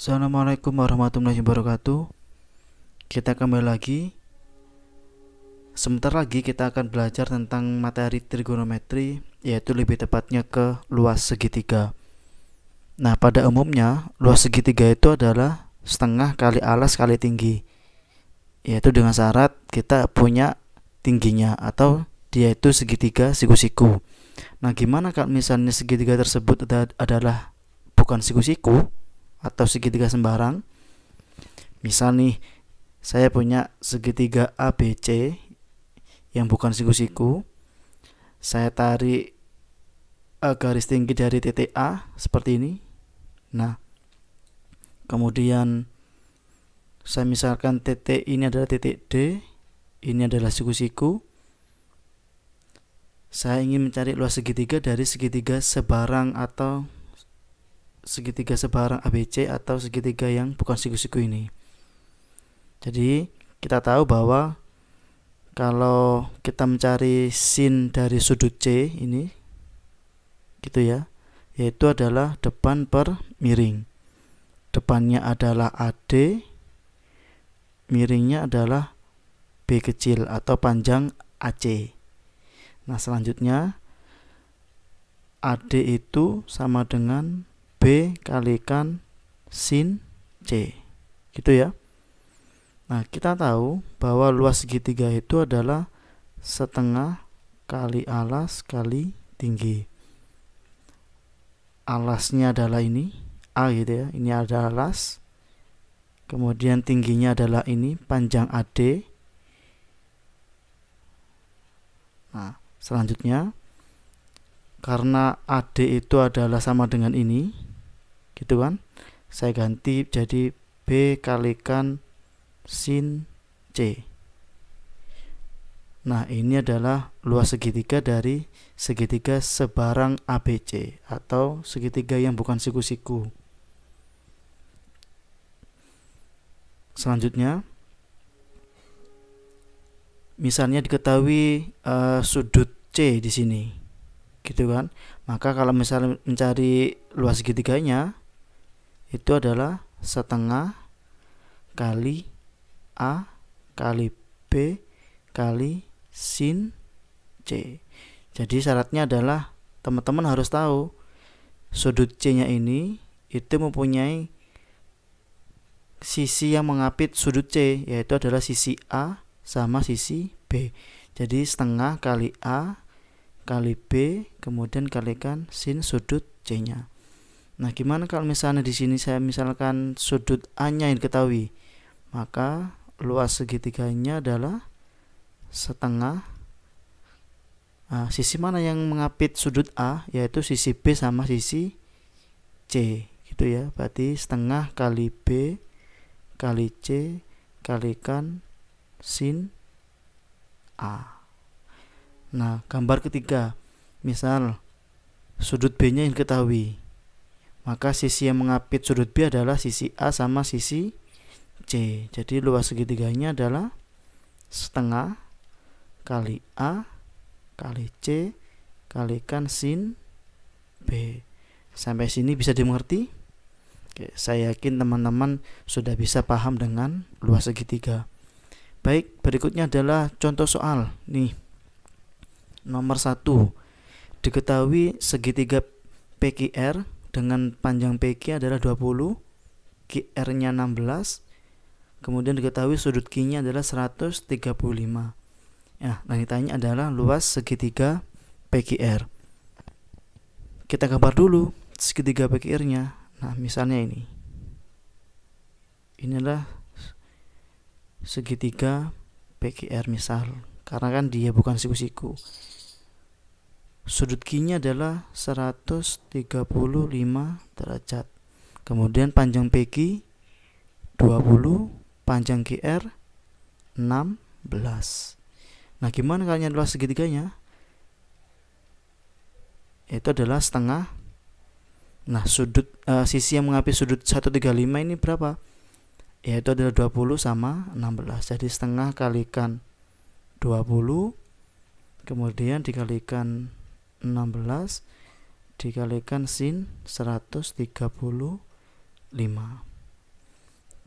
Assalamualaikum warahmatullahi wabarakatuh. Kita kembali lagi. Sebentar lagi kita akan belajar tentang materi trigonometri, yaitu lebih tepatnya ke luas segitiga. Nah, pada umumnya luas segitiga itu adalah setengah kali alas kali tinggi, yaitu dengan syarat kita punya tingginya atau dia itu segitiga siku-siku. Nah, gimana kalau misalnya segitiga tersebut adalah bukan siku-siku atau segitiga sembarang? Misal nih, saya punya segitiga ABC yang bukan siku-siku. Saya tarik garis tinggi dari titik A seperti ini. Nah, kemudian saya misalkan titik ini adalah titik D, ini adalah siku-siku. Saya ingin mencari luas segitiga dari segitiga sebarang atau segitiga sebarang ABC atau segitiga yang bukan siku-siku ini. Jadi kita tahu bahwa kalau kita mencari sin dari sudut C ini gitu ya, yaitu adalah depan per miring. Depannya adalah AD, miringnya adalah B kecil atau panjang AC. Nah, selanjutnya AD itu sama dengan B kalikan sin C, gitu ya. Nah, kita tahu bahwa luas segitiga itu adalah setengah kali alas kali tinggi. Alasnya adalah ini A gitu ya, ini ada alas. Kemudian tingginya adalah ini panjang AD. Nah, selanjutnya karena AD itu adalah sama dengan ini, gitu kan, saya ganti jadi B kalikan sin C. Nah, ini adalah luas segitiga dari segitiga sebarang ABC atau segitiga yang bukan siku-siku. Selanjutnya, misalnya diketahui sudut C di sini, gitu kan. Maka kalau misalnya mencari luas segitiganya, itu adalah setengah kali A kali B kali sin C. Jadi syaratnya adalah teman-teman harus tahu sudut C-nya ini itu mempunyai sisi yang mengapit sudut C, yaitu adalah sisi A sama sisi B. Jadi setengah kali A kali B kemudian kalikan sin sudut C-nya. Nah, gimana kalau misalnya di sini saya misalkan sudut A-nya yang diketahui? Maka luas segitiganya adalah setengah sisi mana yang mengapit sudut A, yaitu sisi B sama sisi C, gitu ya. Berarti setengah kali B kali C kalikan sin A. Nah, gambar ketiga, misal sudut B-nya yang diketahui, maka sisi yang mengapit sudut B adalah sisi A sama sisi C. Jadi luas segitiganya adalah setengah kali A kali C kalikan sin B. Sampai sini bisa dimengerti? Oke, saya yakin teman-teman sudah bisa paham dengan luas segitiga. Baik, berikutnya adalah contoh soal. Nih, nomor 1. Diketahui segitiga PQR dengan panjang PQ adalah 20, QR-nya 16, kemudian diketahui sudut Q-nya adalah 135. Ya, nah ditanya adalah luas segitiga PQR. Kita gambar dulu segitiga PQR-nya. Nah, misalnya ini. Inilah segitiga PQR misal, karena kan dia bukan siku-siku. Sudut Q-nya adalah 135 derajat. Kemudian panjang PQ 20, panjang QR 16. Nah, gimana kalau nyari luas segitiganya? Itu adalah setengah. Nah, sisi yang mengapit sudut 135 ini berapa? Yaitu adalah 20 sama 16. Jadi setengah kalikan 20 kemudian dikalikan 16 dikalikan sin 135.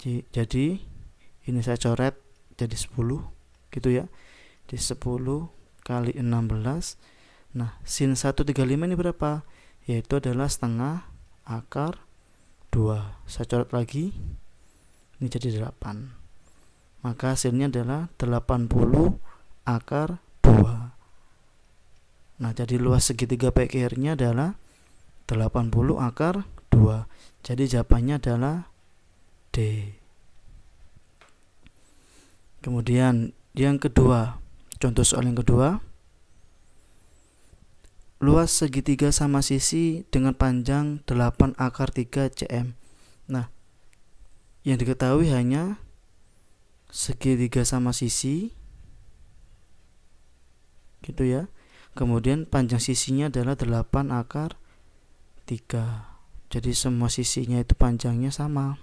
Jadi ini saya coret jadi 10 gitu ya. Di 10 kali 16. Nah, sin 135 ini berapa? Yaitu adalah setengah akar 2. Saya coret lagi. Ini jadi 8. Maka hasilnya adalah 80 akar 2. Nah, jadi luas segitiga PQR-nya adalah 80 akar 2. Jadi jawabannya adalah D. Kemudian yang kedua, contoh soal yang kedua. Luas segitiga sama sisi dengan panjang 8 akar 3 cm. Nah, yang diketahui hanya segitiga sama sisi gitu ya. Kemudian panjang sisinya adalah 8 akar 3. Jadi semua sisinya itu panjangnya sama.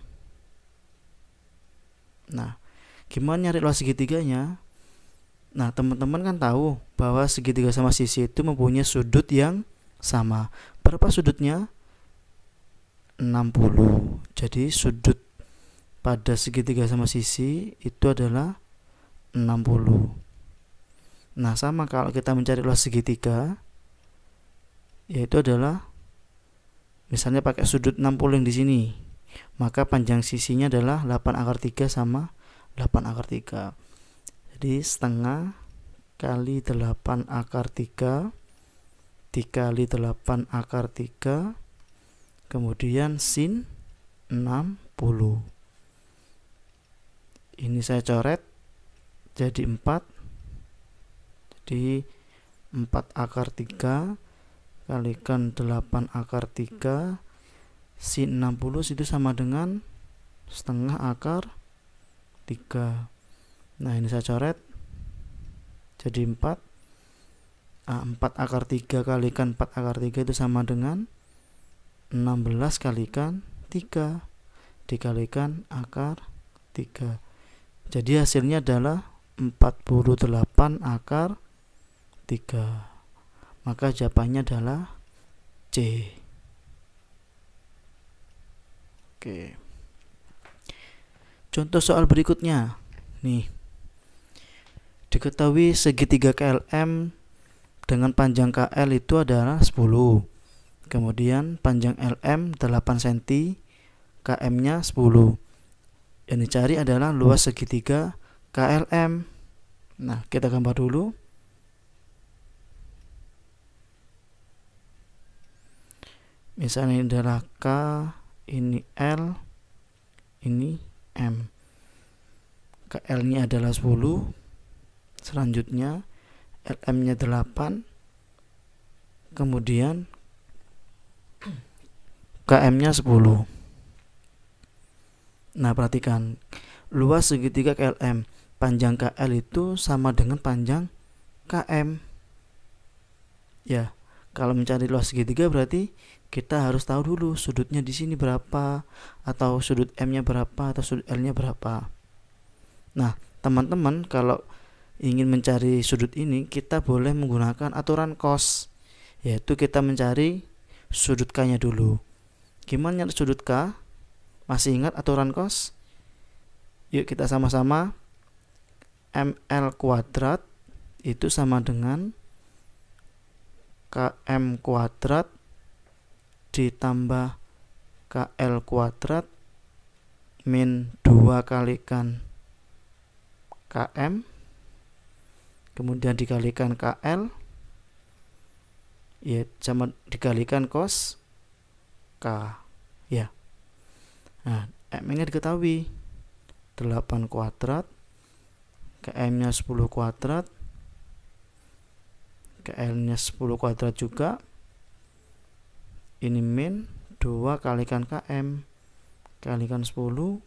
Nah, gimana nyari luas segitiganya? Nah, teman-teman kan tahu bahwa segitiga sama sisi itu mempunyai sudut yang sama. Berapa sudutnya? 60. Jadi sudut pada segitiga sama sisi itu adalah 60. Nah, sama kalau kita mencari luas segitiga, yaitu adalah misalnya pakai sudut 60 yang di sini, maka panjang sisinya adalah 8 akar 3 sama 8 akar 3. Jadi setengah kali 8 akar 3 dikali 8 akar 3, kemudian sin 60. Ini saya coret jadi 4. Jadi 4 akar 3 kalikan 8 akar 3 sin 60 itu sama dengan setengah akar 3. Nah, ini saya coret jadi 4. 4 akar 3 kalikan 4 akar 3 itu sama dengan 16 kalikan 3 dikalikan akar 3. Jadi hasilnya adalah 48 akar 3. Maka jawabannya adalah C. Oke. Contoh soal berikutnya. Nih. Diketahui segitiga KLM dengan panjang KL itu adalah 10. Kemudian panjang LM 8 cm, KM-nya 10. Yang dicari adalah luas segitiga KLM. Nah, kita gambar dulu. Misalnya ini adalah K, ini L, ini M. KL-nya adalah 10. Selanjutnya LM-nya 8. Kemudian KM-nya 10. Nah, perhatikan. Luas segitiga KLM, panjang KL itu sama dengan panjang KM. Ya, kalau mencari luas segitiga berarti kita harus tahu dulu sudutnya di sini berapa, atau sudut M-nya berapa, atau sudut L-nya berapa. Nah, teman-teman kalau ingin mencari sudut ini, kita boleh menggunakan aturan cos, yaitu kita mencari sudut K-nya dulu. Gimana nyari sudut K? Masih ingat aturan cos? Yuk kita sama-sama. ML kuadrat itu sama dengan KM kuadrat ditambah KL kuadrat min 2 kalikan KM, kemudian dikalikan KL, ya sama dikalikan cos K, ya. Nah, M-nya diketahui 8 kuadrat, KM-nya 10 kuadrat, KL-nya 10 kuadrat juga. Ini min 2 kalikan KM kalikan 10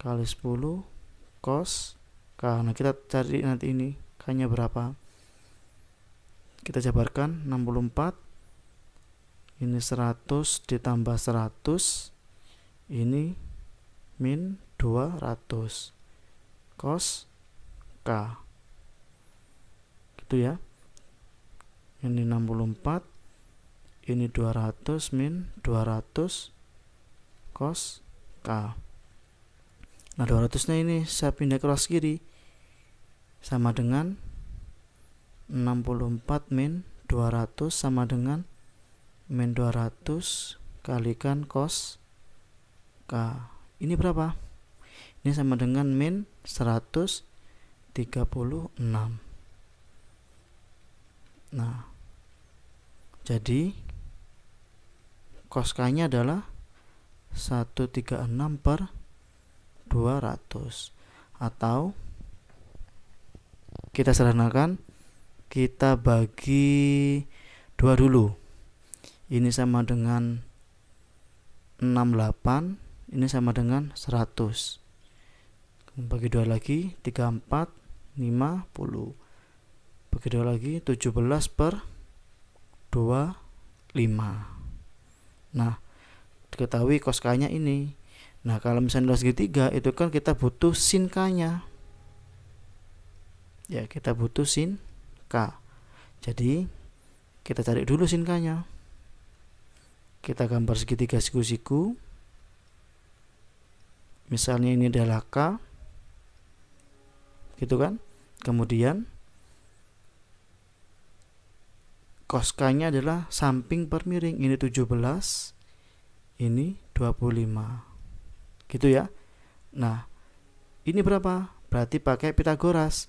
kali 10 cos K. Nah, kita cari nanti ini K-nya berapa. Kita jabarkan 64. Ini 100 ditambah 100. Ini min 200 cos K. Gitu ya. Ini 64. Ini 200 min 200 cos K. Nah 200 nya ini saya pindah ke ruas kiri, sama dengan 64 min 200 sama dengan min 200 kalikan cos K. Ini berapa? Ini sama dengan min 136. Nah, jadi cos K nya adalah 136 per 200, atau kita sederhanakan, kita bagi 2 dulu. Ini sama dengan 68, ini sama dengan 100. Bagi 2 lagi, 34, 50. Bagi 2 lagi, 17 per 25. Nah, diketahui cos K nya ini. Nah, kalau misalnya luas segitiga itu kan kita butuh sin K nya. Ya, kita butuh sin K. Jadi kita cari dulu sin K nya. Kita gambar segitiga siku-siku. Misalnya ini adalah K, gitu kan. Kemudian cos K nya adalah samping per miring. Ini 17, ini 25, gitu ya. Nah, ini berapa? Berarti pakai Pitagoras.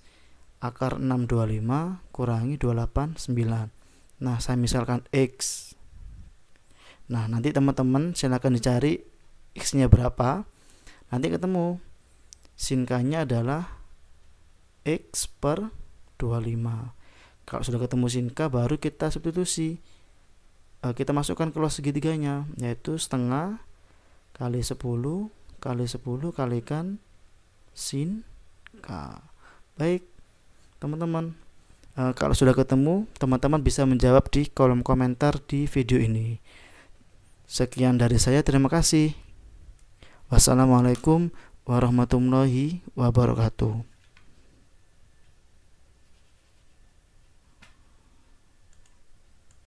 Akar 625 kurangi 289. Nah, saya misalkan X. Nah, nanti teman-teman silakan dicari X nya berapa. Nanti ketemu sin K nya adalah X per 25. Kalau sudah ketemu sin K, baru kita substitusi. Kita masukkan ke luas segitiganya, yaitu setengah kali 10 kali 10 kalikan sin K. Baik teman-teman, kalau sudah ketemu, teman-teman bisa menjawab di kolom komentar di video ini. Sekian dari saya, terima kasih. Wassalamualaikum warahmatullahi wabarakatuh.